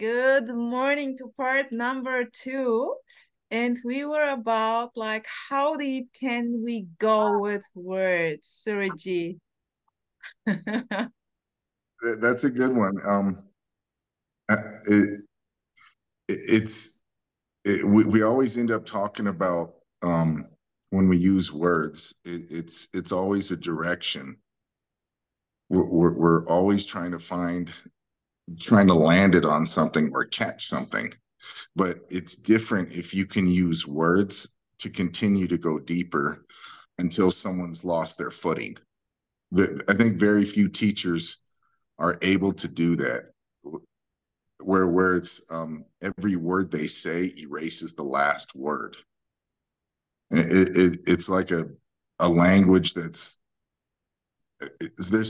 Good morning to part number two. And we were about like how deep can we go with words, Surajit? That's a good one. Uh, it, it's we always end up talking about when we use words. It's always a direction. We're always trying to land it on something or catch something. But it's different if you can use words to continue to go deeper until someone's lost their footing. I think very few teachers are able to do that where it's every word they say erases the last word. It's like a language there's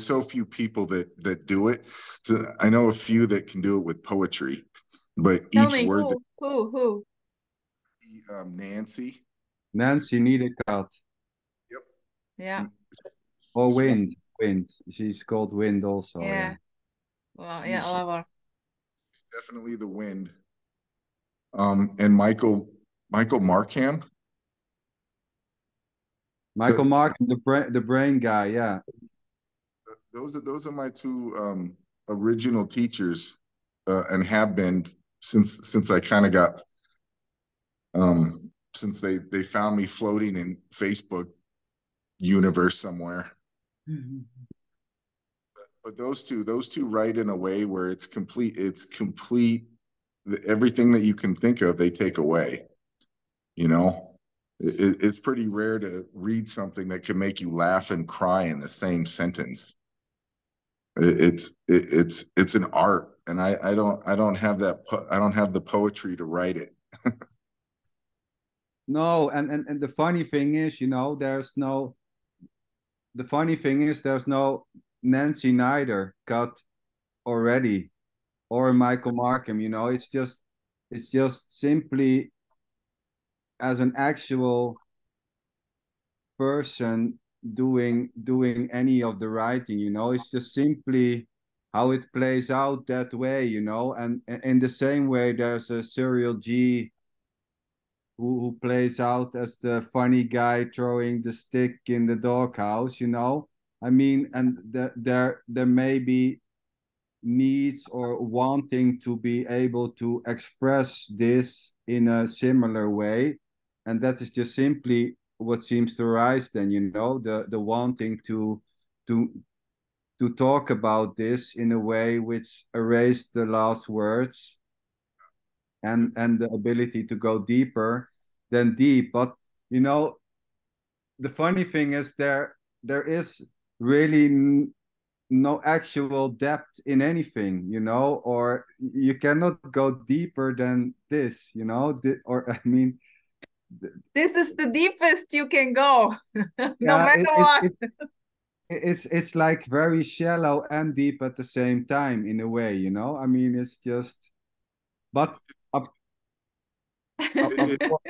so few people that do it. So I know a few that can do it with poetry, but Tell each me word that who? Nancy. Nancy Niederkat. Yeah, Yep. Or She's one. Wind. She's called Wind also, yeah. yeah. Well, yeah, I She's love her. definitely the wind. And Michael Markham. Michael The, Mark, the brain guy, yeah. those are my two original teachers, and have been since I kind of got since they found me floating in Facebook universe somewhere. But those two write in a way where it's complete. It's complete. Everything that you can think of, they take away. You know, it's pretty rare to read something that can make you laugh and cry in the same sentence. It's an art, and I don't have I don't have the poetry to write it. No, and the funny thing is, the funny thing is there's no Nancy Nider cut already or Michael Markham, it's just simply as an actual person doing any of the writing, it's just simply how it plays out that way, and in the same way there's a Surreal G who plays out as the funny guy throwing the stick in the doghouse, I mean, and there may be needs or wanting to be able to express this in a similar way, and that is just simply what seems to rise then, the wanting to to talk about this in a way which erase the last words and the ability to go deeper than deep. But you know the funny thing is there is really no actual depth in anything, or you cannot go deeper than this, or I mean, This is the deepest you can go, no yeah, matter what. it's like very shallow and deep at the same time in a way, I mean, it's just, but of, of It, course,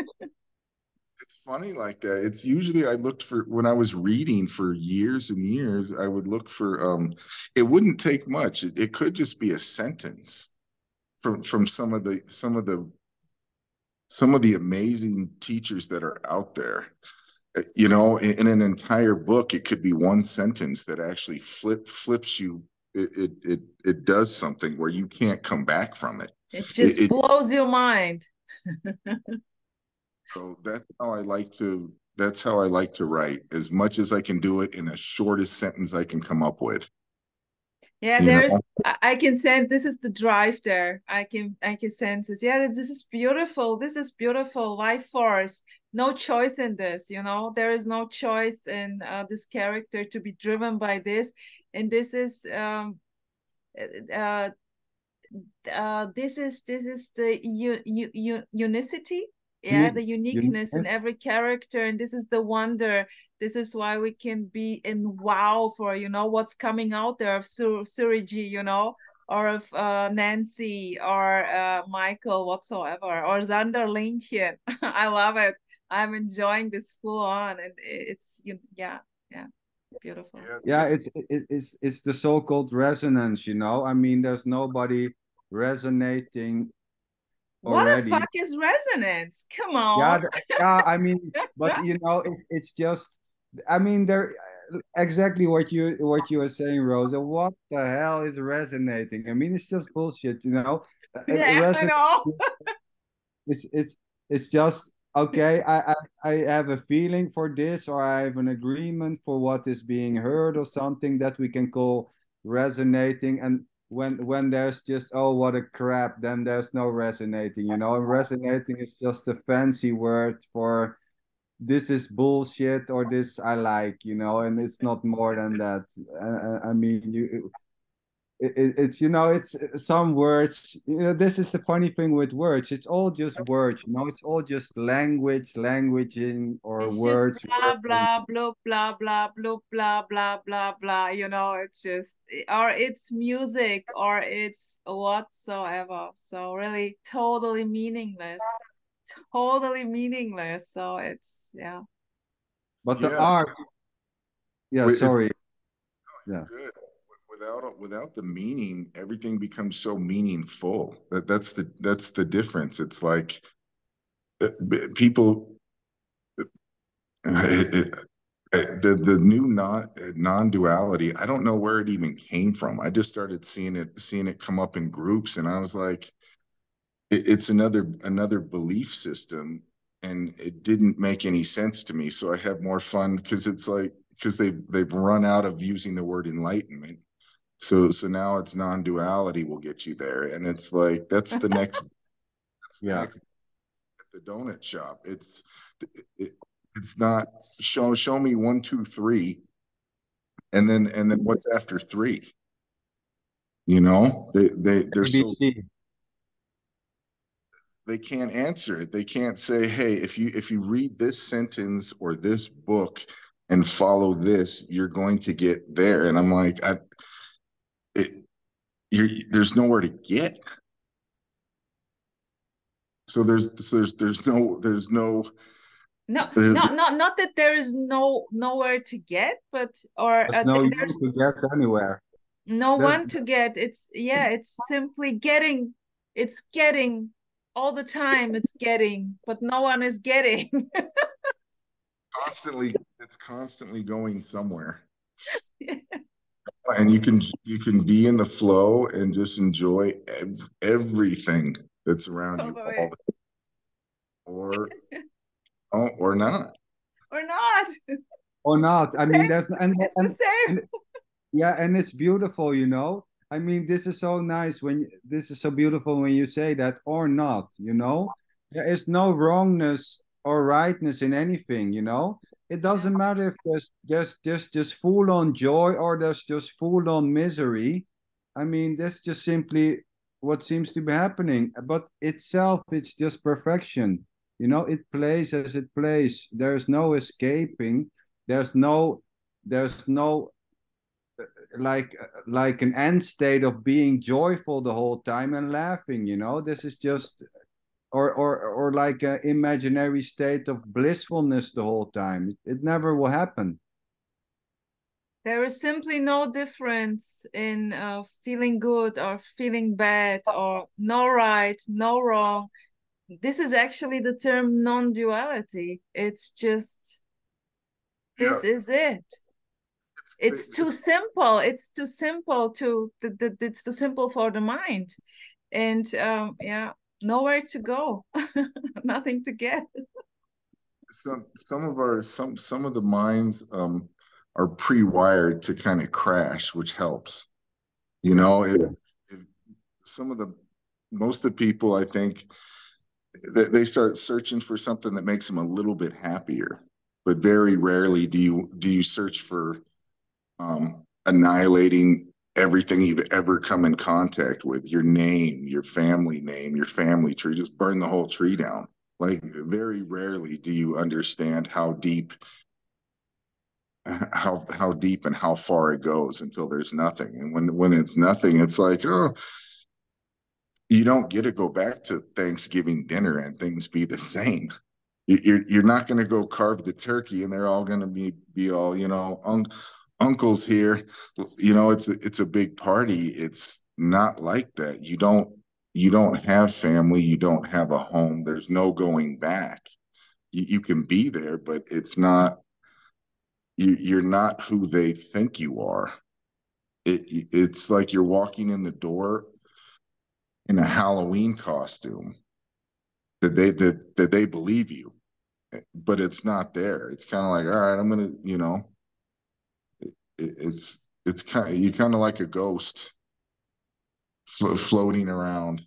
it's funny like that. It's usually I looked for when I was reading for years and years, I would look for it wouldn't take much. It could just be a sentence from some of the amazing teachers that are out there. In an entire book, it could be one sentence that actually flips you. It does something where you can't come back from it. It just It blows your mind. So that's how I like to write, as much as I can do it in the shortest sentence I can come up with. Yeah, You there's know, I can sense this is the drive there. I can sense this. Yeah, this is beautiful. This is beautiful. Life force. No choice in this, There is no choice in this character to be driven by this. And this is uh this is the unicity, yeah, the uniqueness in uniqueness. every character, and this is the wonder. This is why we can be in wow for what's coming out there of Suriji, or of Nancy, or Michael whatsoever, or Xander Lynchian. I love it. I'm enjoying this full on, and it's yeah, yeah, beautiful. yeah, Yeah, it's the so-called resonance, I mean, there's nobody resonating What the already. fuck is resonance? Come Yeah, on. yeah. I mean, but you know, it's just. I mean, there exactly what you were saying, Rosa. What the hell is resonating? I mean, it's just bullshit. You know, Yeah, I resonate. know. It's it's it's just okay. I have a feeling for this, or I have an agreement for what is being heard, or something that we can call resonating. And when there's just oh what a crap, then there's no resonating. You know, and resonating is just a fancy word for this is bullshit or this I like. You know, and it's not more than that. I mean, it's you know it's some words you know this is the funny thing with words, it's all just words, you know, it's all just languaging or It's just words blah wording. blah blah blah blah blah blah blah blah blah. You know, it's just or it's music or it's whatsoever. So really totally meaningless. Totally meaningless. So it's yeah. But the Yeah, art, yeah, it's sorry, yeah, good. Without the meaning, everything becomes so meaningful. That's the difference. It's like people it, the new non-duality. I don't know where it even came from. I just started seeing it come up in groups, and I was like, it's another belief system, and it didn't make any sense to me. So I have more fun because it's like because they've run out of using the word enlightenment. So now it's non-duality will get you there, and it's like that's the yeah. next at the donut shop. It, it's not show me one, two, three, and then what's after three? They're so ABC. they can't answer it. They can't say, hey, if you read this sentence or this book and follow this, you're going to get there. And I'm like, it, there's nowhere to get. So there's no No, there, not that there is nowhere to get, but or There's no you there's to get anywhere. no There's one to get. It's yeah, it's simply getting. It's getting all the time. It's getting, but no one is getting. constantly it's constantly going somewhere. And you can be in the flow and just enjoy everything that's around you all Totally. the or or not. Or not. or not. I mean, Same. there's It's the same. and yeah, and it's beautiful, you know. I mean, this is so nice when this is so beautiful when you say that or not, you know. There is no wrongness or rightness in anything, you know. It Yeah. doesn't matter if there's just full on joy or there's just full on misery. I mean, that's just simply what seems to be happening. But itself, it's just perfection. You know, it plays as it plays. There's no escaping. There's no there's no like an end state of being joyful the whole time and laughing, you know, this is just or like an imaginary state of blissfulness the whole time. It never will happen. There is simply no difference in feeling good or feeling bad or no right, no wrong. This is actually the term non-duality. It's just Yeah, this is it. It's too it's simple. It's too simple it's too simple for the mind. And yeah, nowhere to go. Nothing to get. some of the minds are pre-wired to kind of crash, which helps. You know, if some of the most of the people I think that they start searching for something that makes them a little bit happier, but very rarely do you search for annihilating everything you've ever come in contact with, your name, your family tree, just burn the whole tree down. Like very rarely do you understand how deep and how far it goes until there's nothing. And when it's nothing, it's like, oh, you don't get to go back to Thanksgiving dinner and things be the same. You're not going to go carve the turkey and they're all going to be all uncles here. It's a big party. It's not like that. You don't. you don't have family, you don't have a home, there's no going back. You can be there, but it's not you're not who they think you are. It's like you're walking in the door in a Halloween costume that they believe you, but it's not there. It's kind of like, all right, I'm gonna, it's kind of you kind of like a ghost floating around.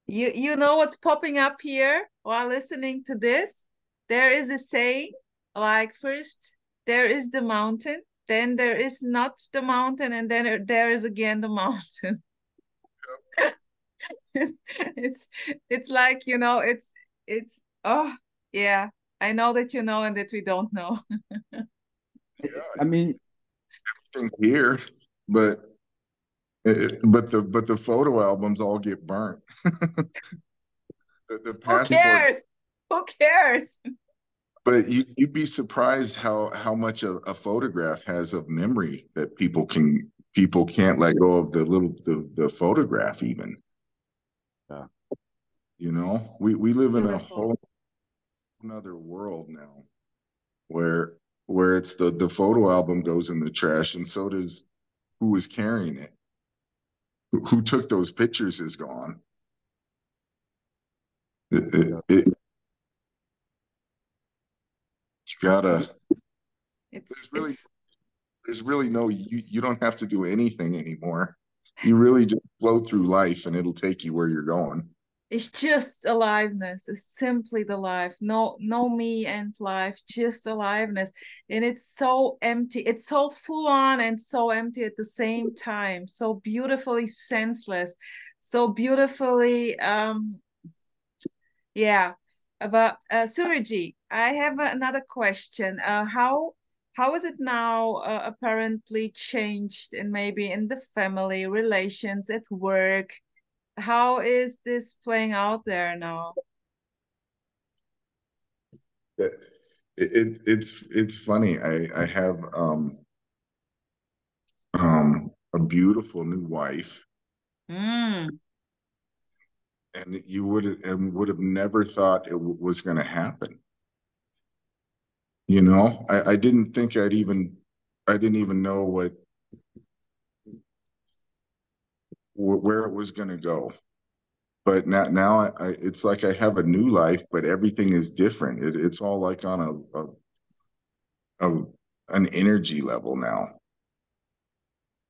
You know what's popping up here while listening to this? There is a saying like first there is the mountain, then there is not the mountain, and then there is again the mountain. it's it's like, it's oh yeah, I know that you know and that we don't know. Yeah, I mean, everything's here, but but the photo albums all get burnt. The Who passport, cares? Who cares? but you'd be surprised how much a photograph has of memory that people can't let go of the photograph even. yeah. We live in a Beautiful. whole another world now where where it's the photo album goes in the trash and so does who was carrying it. Who took those pictures is gone. Yeah. You gotta It's there's really it's there's really no you don't have to do anything anymore. You really just flow through life and it'll take you where you're going. it's just aliveness. It's simply the life. No me and life, just aliveness. And it's so empty. It's so full on and so empty at the same time. So beautifully senseless. So beautifully yeah. But Suriji, I have another question. How is it now apparently changed in maybe in the family relations at work? How is this playing out there now? It's funny. I have a beautiful new wife, Mm. and you would have never thought it was going to happen. I didn't think I didn't even know where it was going to go. But now it's like I have a new life, but everything is different. It's all like on a an energy level now.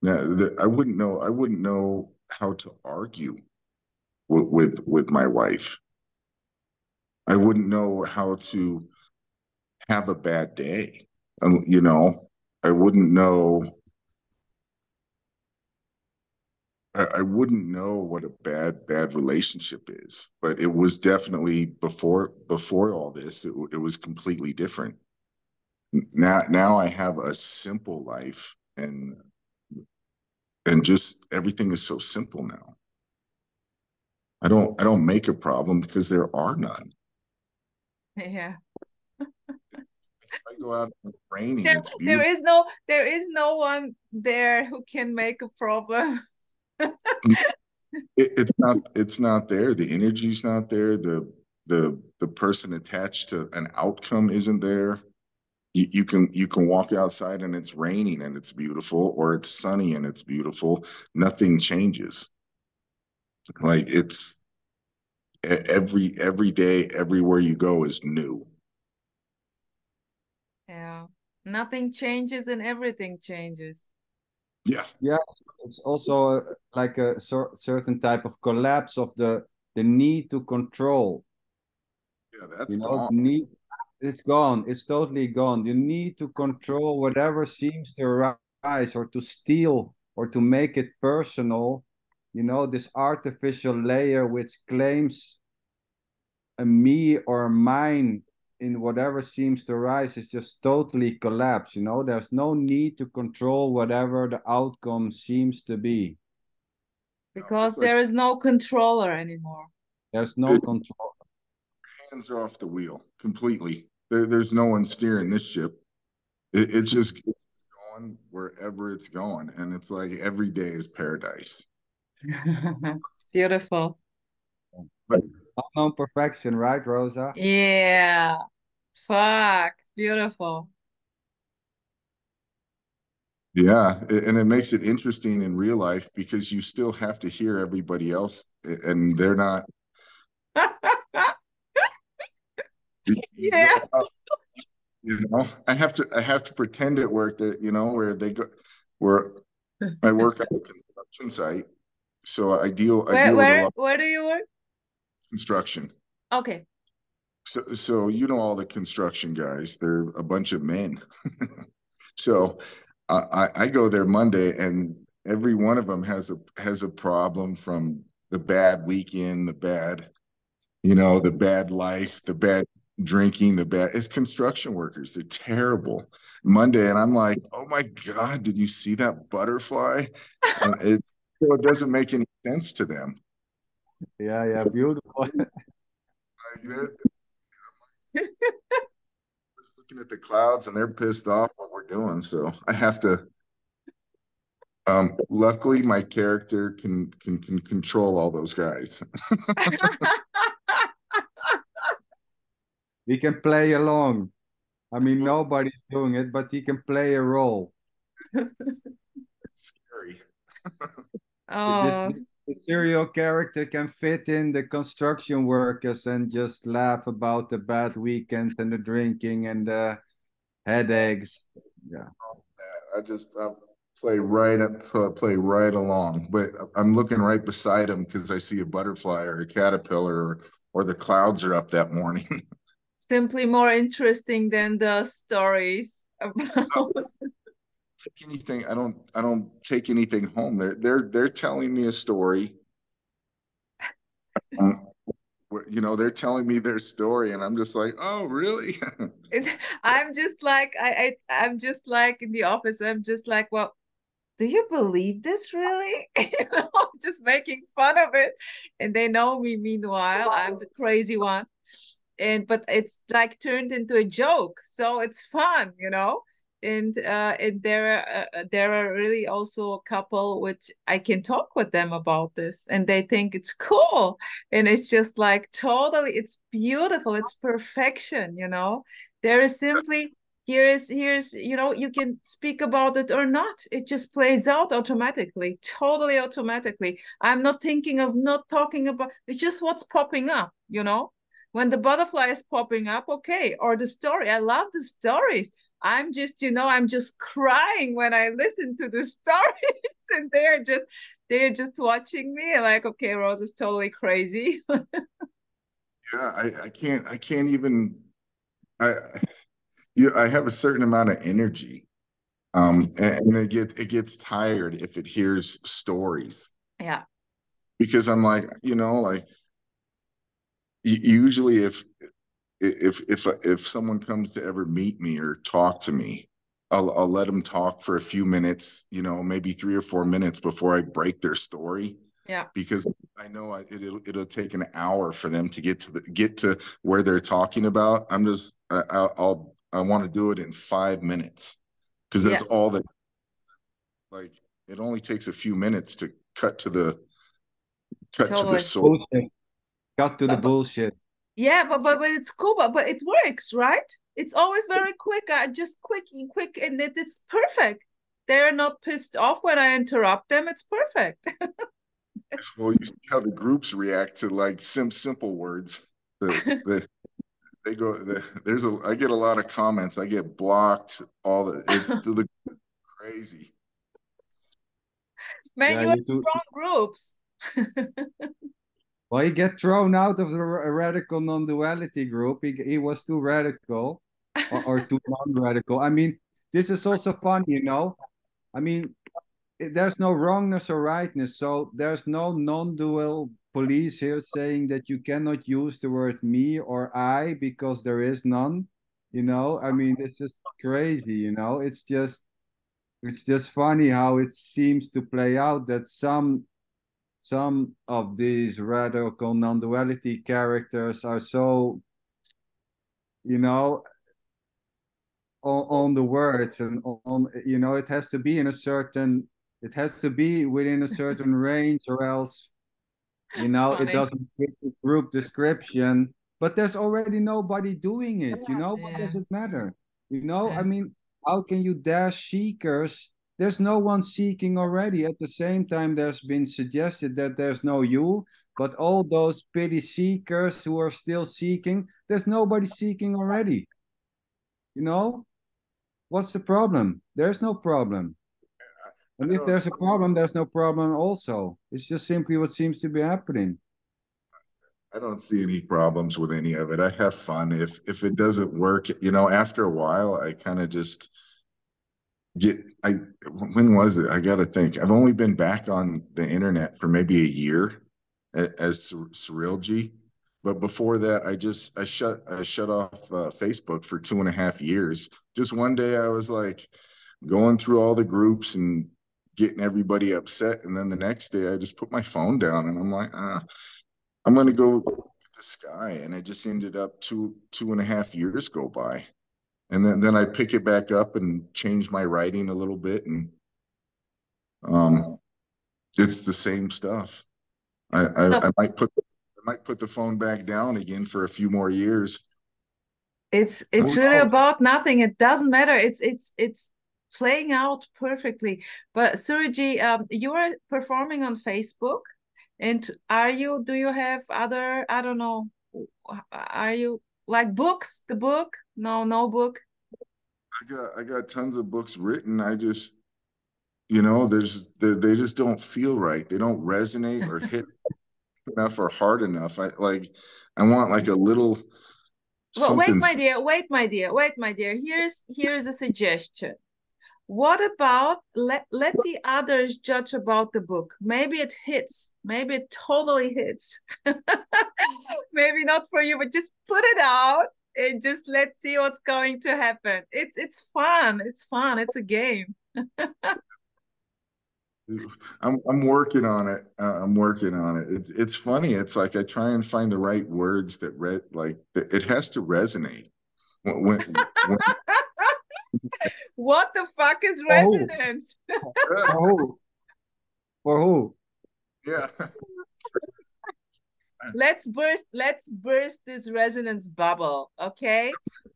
Now, I wouldn't know how to argue with my wife. I wouldn't know how to have a bad day. I wouldn't know. I wouldn't know what a bad relationship is. But it was definitely before all this. It was completely different. Now I have a simple life, and just everything is so simple now. I don't make a problem because there are none. Yeah. I go out and it's raining, There, it's beautiful. there is no one there who can make a problem. It's not there. The energy's not there. The person attached to an outcome isn't there. You can walk outside and it's raining and it's beautiful, or it's sunny and it's beautiful. Nothing changes. Like it's every day, everywhere you go is new. Yeah. Nothing changes and everything changes. Yeah, Yeah, it's also like a certain type of collapse of the need to control. yeah, that's You know, gone. the need, it's gone. It's totally gone. You need to control whatever seems to arise or to steal or to make it personal. You know, this artificial layer which claims a me or a mine in whatever seems to rise is just totally collapsed. You know, there's no need to control whatever the outcome seems to be. Because It's like there is no controller anymore. There's no it, control. hands are off the wheel completely. There's no one steering this ship. It just keeps going wherever it's going, and it's like every day is paradise. Beautiful. But Unknown perfection, right, Rosa? Yeah. Fuck. Beautiful. yeah, and it makes it interesting in real life because you still have to hear everybody else, and they're not. You Yeah. go out, I have to pretend at work that where they go, where I work on a construction site, so I deal with a lot Where do you work? of construction. Okay. So all the construction guys, they're a bunch of men. So I go there Monday, and every one of them has a problem from the bad weekend, the bad life, the bad drinking, the bad. It's construction workers. They're terrible. Monday, and I'm like, oh my God, did you see that butterfly? And it doesn't make any sense to them. Yeah, yeah, beautiful. They're just looking at the clouds, and they're pissed off what we're doing. So I have to. Luckily, my character can control all those guys. He can play along. I mean, nobody's doing it, but he can play a role. Scary. This, Oh, this the serial character can fit in the construction workers and just laugh about the bad weekends and the drinking and the headaches. Yeah. I play right along, but I'm looking right beside him because I see a butterfly or a caterpillar, or the clouds are up that morning. simply more interesting than the stories about. Take anything. I don't take anything home. They're telling me a story. Um, they're telling me their story, and I'm just like, oh, really? I'm just like I'm just like in the office. I'm just like, well, do you believe this really? Just making fun of it. And they know me meanwhile. I'm the crazy one. But it's like turned into a joke. So it's fun. And there are really also a couple which I can talk with them about this and they think it's cool. And it's just like totally, it's beautiful, it's perfection. There is simply here's you can speak about it or not, it just plays out automatically, totally automatically. I'm not thinking of not talking about, it's just what's popping up. When the butterfly is popping up, okay, or the story, I love the stories. I'm just crying when I listen to the stories and they're just watching me like, okay, Rose is totally crazy. Yeah, I can't even. I I have a certain amount of energy. And it gets tired if it hears stories, Yeah, because I'm like, usually if someone comes to ever meet me or talk to me, I'll let them talk for a few minutes, maybe 3 or 4 minutes before I break their story, yeah, because I know it'll take an hour for them to get to where they're talking about. I want to do it in 5 minutes, because yeah, that's all that, like, it only takes a few minutes to cut to the totally. source. Bullshit. Cut to the But bullshit. yeah, but it's cool, but it works, right? It's always very quick. I just quick, and it's perfect. They're not pissed off when I interrupt them. It's perfect. Well, you see how the groups react to, like, simple words. The they go there's a I get a lot of comments. I get blocked. It's to the crazy. Man, Yeah, you have you do. wrong groups. Well, he get thrown out of the radical non-duality group. He was too radical, or too non-radical. I mean, this is also fun, you know. I mean, there's no wrongness or rightness, so there's no non-dual police here saying that you cannot use the word me or I because there is none. I mean, it's just crazy. It's just funny how it seems to play out that some of these radical non-duality characters are so, you know, on the words and on, it has to be within a certain range, or else You know, it Funny. doesn't fit the group description, but there's already nobody doing it. You know, what Yeah. does it matter? You know, I Yeah. mean, how can you dash seekers? There's no one seeking already. At the same time, there's been suggested that there's no you, but all those pity seekers who are still seeking, there's nobody seeking already. You know, what's the problem? There's no problem. And I if don't there's a problem, there's no problem also. It's just simply what seems to be happening. I don't see any problems with any of it. I have fun. If it doesn't work, you know, after a while, I kind of just get I when was it? I gotta think. I've only been back on the internet for maybe a year as Surreal G. But before that, I shut off Facebook for 2.5 years. Just one day I was like going through all the groups and getting everybody upset. And then the next day I just put my phone down and I'm like, I'm gonna go look at the sky. And I just ended up 2.5 years go by. And then I pick it back up and change my writing a little bit, and um, it's the same stuff. I, I So I might put the phone back down again for a few more years. it's Who really knows? about nothing. It doesn't matter. It's playing out perfectly. But Surji, you are performing on Facebook, and do you have other, I don't know, are you like books? The book? No, no book. I got tons of books written. I just they just don't feel right. They don't resonate or hit enough or hard enough. I want like a little Well, wait, something. my dear, wait, my dear, wait, my dear. Here's a suggestion. What about let the others judge about the book? Maybe it hits. Maybe it totally hits. Maybe not for you, but just put it out and just let's see what's going to happen. It's fun. It's fun. It's a game. I'm working on it. I'm working on it. It's funny. It's like I try and find the right words that it has to resonate. When What the fuck is For who? resonance? For who? For who? yeah, Let's burst this resonance bubble, okay?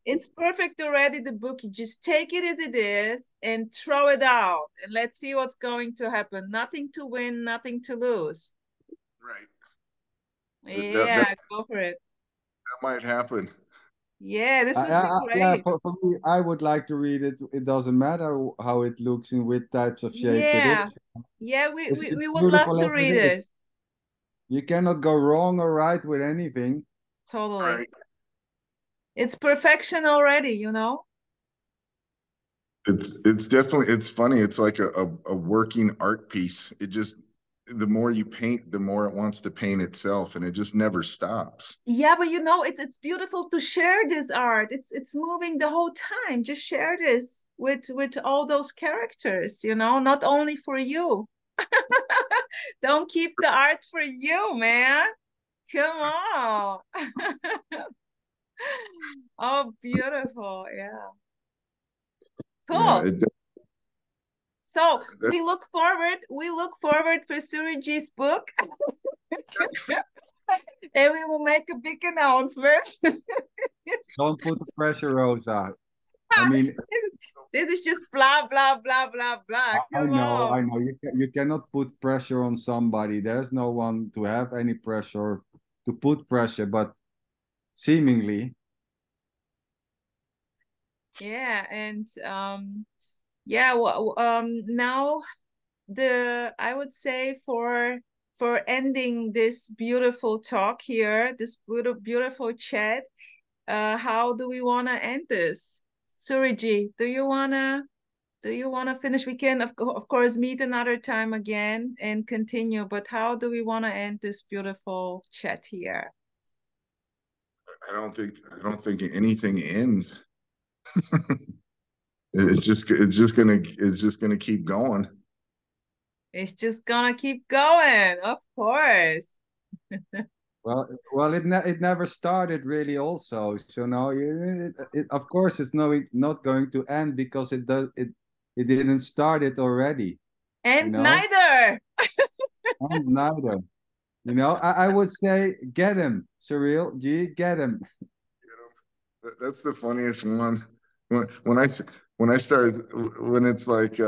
It's perfect already, the book. You just take it as it is and throw it out and let's see what's going to happen. Nothing to win, nothing to lose. right. That Yeah, go for it. might happen. Yeah, this would be Yeah, great. for me, I would like to read it. It doesn't matter how it looks in which types of shape it is. Yeah. Yeah, we, It's we, just we would love beautiful to as it read it. is. You cannot go wrong or right with anything. Totally. Right. It's perfection already, you know? It's definitely it's funny. It's like a working art piece. It just the more you paint, the more it wants to paint itself, and it just never stops. Yeah, but you know, it's beautiful to share this art. It's moving the whole time. Just share this with all those characters, you know, not only for you. Don't keep the art for you, man. Come on. Oh, beautiful. Yeah. Yeah, Cool. So we look forward for Suriji's book, and we will make a big announcement. Don't put the pressure, Rosa. I mean, This is just blah blah blah blah blah. Come I on. know. You cannot put pressure on somebody. There's no one to have any pressure to put pressure, but seemingly, Yeah, and yeah, well, now the I would say for ending this beautiful talk here, this beautiful chat, how do we want to end this? Suriji, do you wanna finish? We can of course meet another time again and continue, but how do we want to end this beautiful chat here? I don't think anything ends. It's just gonna keep going. It's just gonna keep going, of course. well, it never started really. Also, so now of course it's not going to end because it didn't start it already. You And know, neither. and neither. You know, I would say get him, Surreal G, get him. That's the funniest one. When when I start when it's like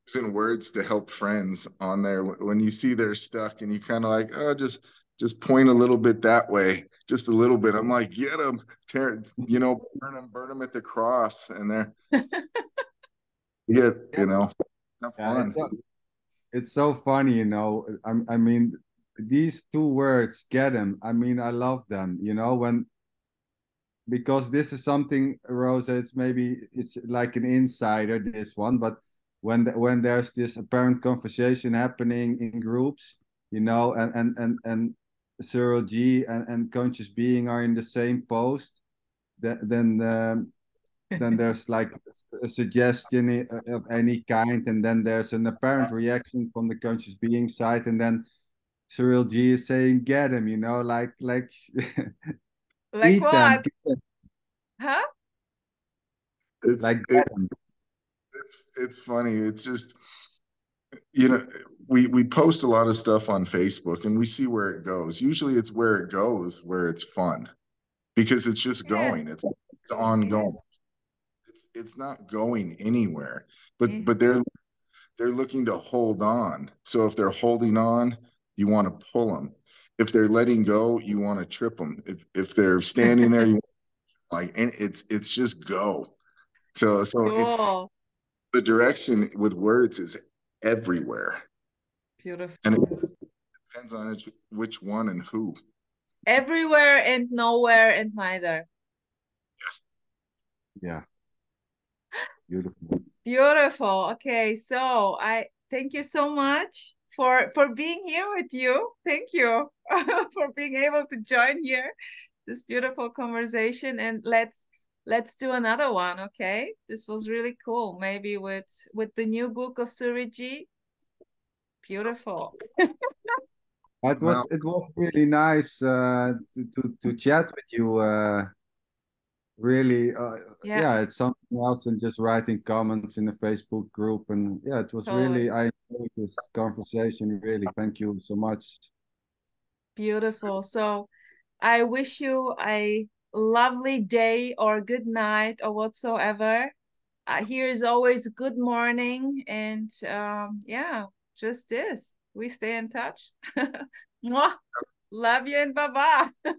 using words to help friends on there when you see they're stuck and you kind of like, oh, just point a little bit that way, just a little bit. I'm like, get them, tear, burn them at the cross, and they're Yeah, have yeah, fun. it's so funny, you know. I mean, these two words, get him. I mean, I love them, you know, when because this is something, Rosa, it's like an insider, this one, but when there's this apparent conversation happening in groups, you know, and Cyril G and Conscious Being are in the same post, then there's like a suggestion of any kind, and then there's an apparent reaction from the Conscious Being side, and then Cyril G is saying, "Get him," you know, like Like eat them, what? Huh? It's like it, get him. it's funny. It's just you know we post a lot of stuff on Facebook and we see where it goes. Usually it's where it goes where it's fun because it's just Yeah. going. It's Yeah. ongoing. It's not going anywhere. But Yeah. they're looking to hold on. So if they're holding on, you want to pull them. If they're letting go, you want to trip them. If they're standing there, you like and it's just go. Cool. The direction with words is everywhere, and it Beautiful. depends on which one and who. Everywhere and nowhere and neither. Yeah, beautiful. Beautiful. Okay, so I thank you so much for being here with you. Thank you for being able to join here this beautiful conversation, and let's do another one, okay? This was really cool. Maybe with the new book of Suriji. Beautiful. Well, It was really nice to chat with you. Really, Yeah, yeah, it's something else than just writing comments in the Facebook group. And yeah, it was really, totally. I enjoyed this conversation. Really, thank you so much. Beautiful. So I wish you a lovely day or good night or whatsoever. Here is always good morning, and yeah, just this. We stay in touch. Mwah. Love you and bye bye.